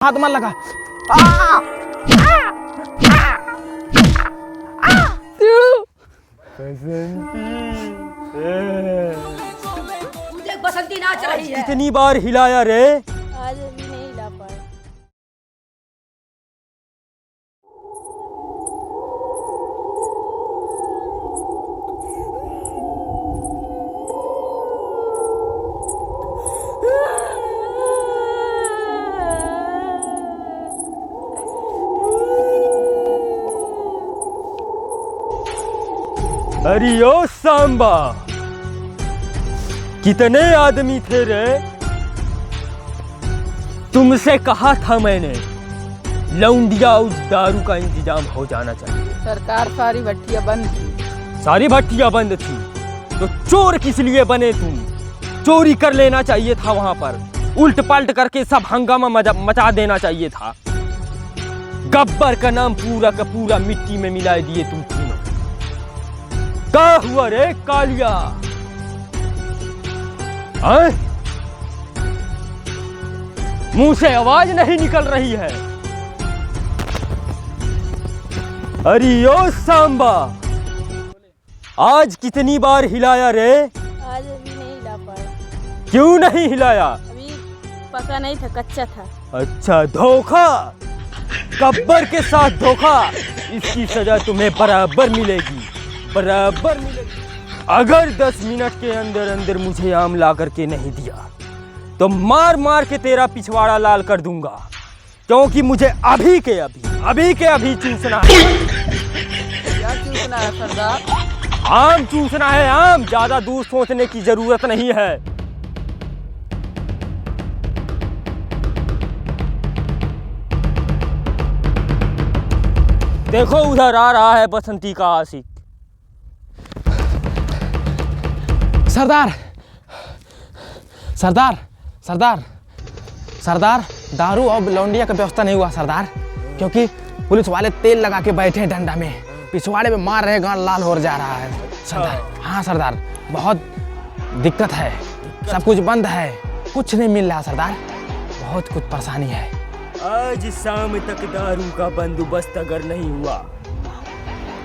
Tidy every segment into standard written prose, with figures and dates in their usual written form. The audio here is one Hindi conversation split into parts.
हाथ मत लगा। मुझे बसंती नाच रही है। कितनी बार हिलाया रे? आज भी नहीं हिला पाए। अरे ओ सांबा, कितने आदमी थे रे? तुमसे कहा था मैंने, लौंडिया उस दारू का इंतजाम हो जाना चाहिए। सरकार सारी भट्टियां बंद थी। सारी भट्टियां बंद थी तो चोर किस लिए बने तुम? चोरी कर लेना चाहिए था वहां पर, उल्ट पलट करके सब हंगामा मचा देना चाहिए था। गब्बर का नाम पूरा का पूरा मिट्टी में मिला दिए तुम तीनों। क्या हुआ रे कालिया? मुंह से आवाज नहीं निकल रही है। अरे ओ सांबा, आज कितनी बार हिलाया रे? आज भी नहीं हिला पाए। क्यों नहीं हिलाया? अभी पका नहीं था, कच्चा था। अच्छा, धोखा, गब्बर के साथ धोखा। इसकी सजा तुम्हें बराबर मिलेगी, बराबर मिलेगी। अगर 10 मिनट के अंदर अंदर मुझे आम ला करके नहीं दिया तो मार मार के तेरा पिछवाड़ा लाल कर दूंगा, क्योंकि मुझे अभी के अभी चूसना है। क्या चूसना है सरदार? आम चूसना है, आम। ज्यादा दूर सोचने की जरूरत नहीं है। देखो, उधर आ रहा है बसंती का आशिक। सरदार सरदार सरदार सरदार, दारू और लौंडिया का व्यवस्था नहीं हुआ सरदार, क्योंकि पुलिस वाले तेल लगा के बैठे हैं डंडा में, पिछवाड़े में मार रहे, गांड लाल हो जा रहा है सरदार। हाँ सरदार, बहुत दिक्कत है, सब कुछ बंद है, कुछ नहीं मिल रहा सरदार, बहुत कुछ परेशानी है। आज शाम तक दारू का बंदोबस्त अगर नहीं हुआ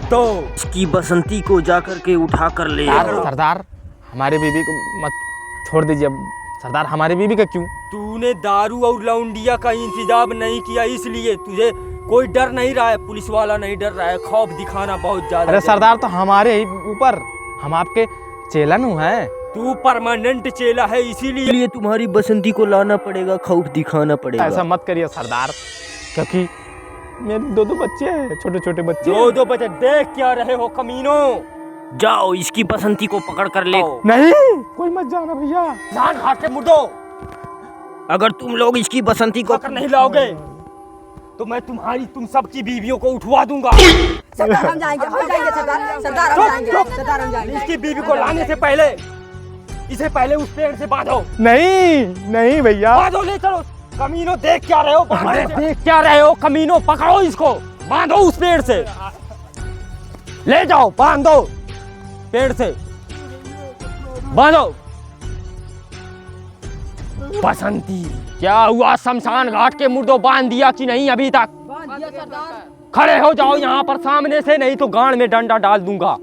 तो इसकी बसंती को जाकर के उठा कर ले आओ। सरदार, हमारी बीवी को मत छोड़ दीजिए सरदार। हमारी बीवी का क्यों? तूने दारू और लौंडिया का इंतजाम नहीं किया, इसलिए तुझे कोई डर नहीं रहा है, पुलिस वाला नहीं डर रहा है। खौफ दिखाना बहुत ज्यादा। अरे सरदार, तो हमारे ही ऊपर, हम आपके चेला नु हैं। तू परमानेंट चेला है, इसीलिए तुम्हारी बसंती को लाना पड़ेगा, खौफ दिखाना पड़ेगा। ऐसा मत करिए सरदार, क्योंकि मेरे दो बच्चे हैं, छोटे छोटे बच्चे। दो बच्चे देख क्या रहे हो कमीनों? जाओ, इसकी बसंती को पकड़ कर ले। नहीं, कोई मत जाना भैया। जान हाथ से मुड़ो। अगर तुम लोग इसकी बसंती को पकड़ नहीं लाओगे तो मैं तुम सबकी बीवियों को उठवा दूंगा। सरदार हम जाएंगे सरदार, सरदार हम जाएंगे, सरदार हम जाएंगे। इसकी बीवी को लाने से पहले इसे पहले उस पेड़ से बांधो। नहीं नहीं भैया, बांधो, ले चलो। कमीनों देख क्या रहे हो? देख क्या रहे हो कमीनों? पकड़ो इसको, बांधो उस पेड़ से, ले जाओ, बांधो पेड़ से, बांधो। बसंती, क्या हुआ? शमशान घाट के मुर्दों बांध दिया कि नहीं अभी तक? बांध दिया सरदार। खड़े हो जाओ यहाँ पर सामने से, नहीं तो गांड में डंडा डाल दूंगा।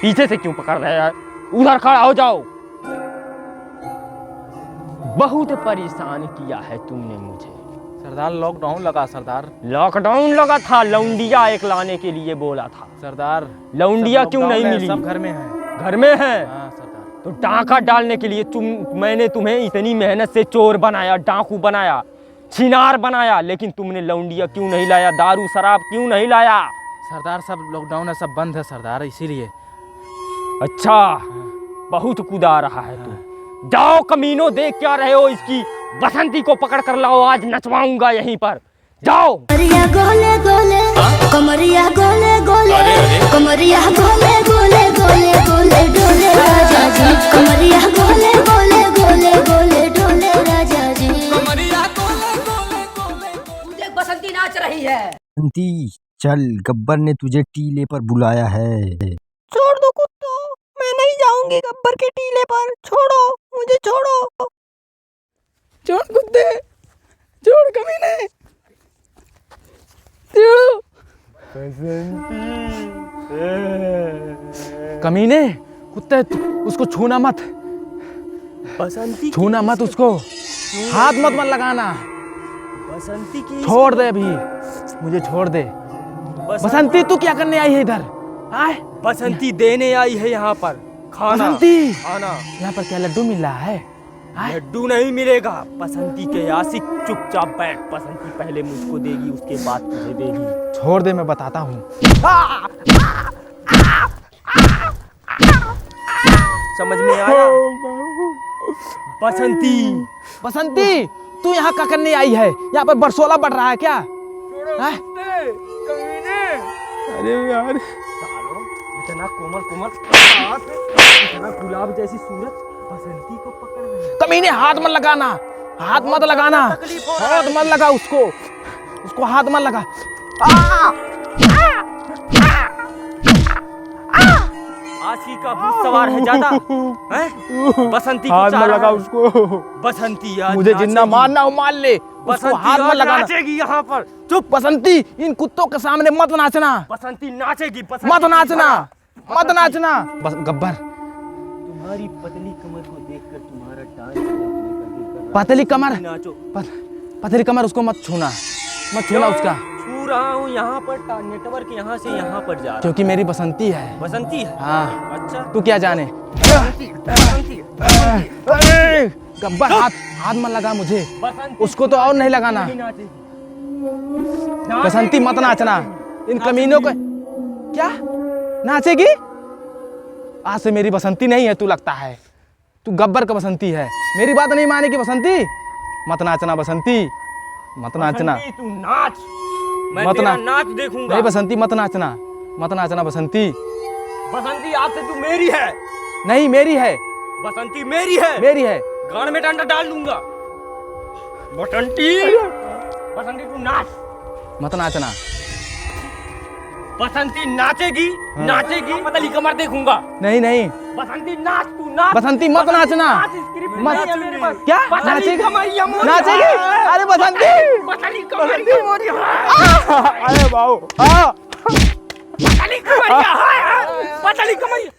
पीछे से क्यों पकड़ रहे हैं? उधर खड़ा हो जाओ। बहुत परेशान किया है तुमने मुझे सरदार। लॉकडाउन लगा सरदार। लॉकडाउन लगा था, लौंडिया एक लाने के लिए बोला था सरदार। लौंडिया क्यों नहीं मिली? सब घर में है। घर में है? हाँ सरदार। तो डाका डालने के लिए मैंने तुम्हें इतनी मेहनत से चोर बनाया, डाकू बनाया, छिनार बनाया, लेकिन तुमने लौंडिया क्यों नहीं लाया? दारू शराब क्यों नहीं लाया? सरदार, सब लॉकडाउन है, सब बंद है सरदार, इसीलिए। अच्छा, बहुत कुदा रहा है तू। जाओ कमीनों, देख क्या रहे हो? इसकी बसंती को पकड़ कर लाओ, आज नचवाऊंगा यहीं पर। जाओ। कमरिया गोले गोले, कमरिया गोले गोले, कमरिया गोले गोले गोले गोले डोले राजा जी, कमरिया गोले गोले गोले गोले डोले राजा जी, कमरिया गोले गोले गोले। मुझे बसंती नाच रही है। बसंती, चल, गब्बर ने तुझे टीले पर बुलाया है। छोड़ दो कुत्तों, मैं नहीं जाऊंगी गब्बर के टीले पर। छोड़ो मुझे, छोड़ो। छोड़ कुत्ते, कमीने कुत्ते, उसको छूना मत, बसंती छूना मत उसको, हाथ मत लगाना। बसंती की छोड़ दे अभी, मुझे छोड़ दे। बसंती तू क्या करने आई है इधर? आए, बसंती देने आई है यहाँ पर खाना। बसंती, खाना। यहाँ पर क्या लड्डू मिल रहा है? आए, लड्डू नहीं मिलेगा। बसंती के आशिक चुपचाप बैठ। बसंती पहले मुझको देगी, उसके बाद तुझे देगी। छोड़ दे, मैं बताता हूँ। समझ में आया? बसंती, बसंती तू यहाँ क्या करने आई है? यहाँ पर बरसोला बढ़ रहा है क्या? आए? अरे यार, सालो, इतना कोमल कोमल हाथ, इतना गुलाब जैसी सूरत, बसंती को पकड़ रहे। कमीने हाथ मत लगाना, हाथ मत लगाना, हाथ मत लगा उसको, उसको हाथ मत लगा। आशी का भूत सवार है ज्यादा, हैं? बसंती को हाथ चाह मत रहा लगा है। उसको, बसंती आज मुझे जिन्ना नाचेगी। मारना हो मार ले, उसको बसंती हाथ मत आज लगाना। नाचेगी यहाँ पर। चुप बसंती, इन कुत्तों के सामने मत नाचना, बसंती नाचेगी। बसंती मत नाचना, मत नाचना। बस गब्बर, तुम्हारी पतली कमर को देखकर तुम्हारा डांस देखने का दिल कर रहा है। पतली कमर, नाचो। पतली कमर, उसको मत छूना, मत छूना उसका, छू रहा हूँ यहाँ पर, नेटवर्क यहाँ से यहाँ पर जा रहा क्योंकि मेरी बसंती है। है। बसंती है। हाँ, अच्छा, तू क्या जाने। बसंती, अरे, गब्बर हाथ मत लगा मुझे, बसंती उसको तो और नहीं लगाना। नाचेगी। बसंती मत नाचना, इन कमीनों को। क्या नाचेगी? आज से मेरी बसंती नहीं है, तू लगता है तू गब्बर का बसंती है। मेरी बात नहीं मानेगी बसंती, मत नाचना बसंती, मत नाचना, बसंती, तू नाच, मैं मत तेरा ना- नाच देखूंगा। नहीं बसंती मत नाचना, मत नाचना बसंती। बसंती आज से तू मेरी है। नहीं मेरी है, बसंती मेरी है। मेरी है। गान में डंडा डाल दूंगा। बसंती, बसंती तू नाच। मत नाचना। बसंती नाचेगी, नाचेगी, पतली कमर देखूंगा। नहीं नहीं बसंती नाच, तू नाच। बसंती मत नाचना, स्क्रिप्ट मत नहीं है मेरे पास। क्या पतली नाचेगी? कमरिया मोरी नाचेगी? है। अरे बसंती, पतली कमरिया मोरी है। अरे बाबू, पतली कमरिया है। पतली कमरिया।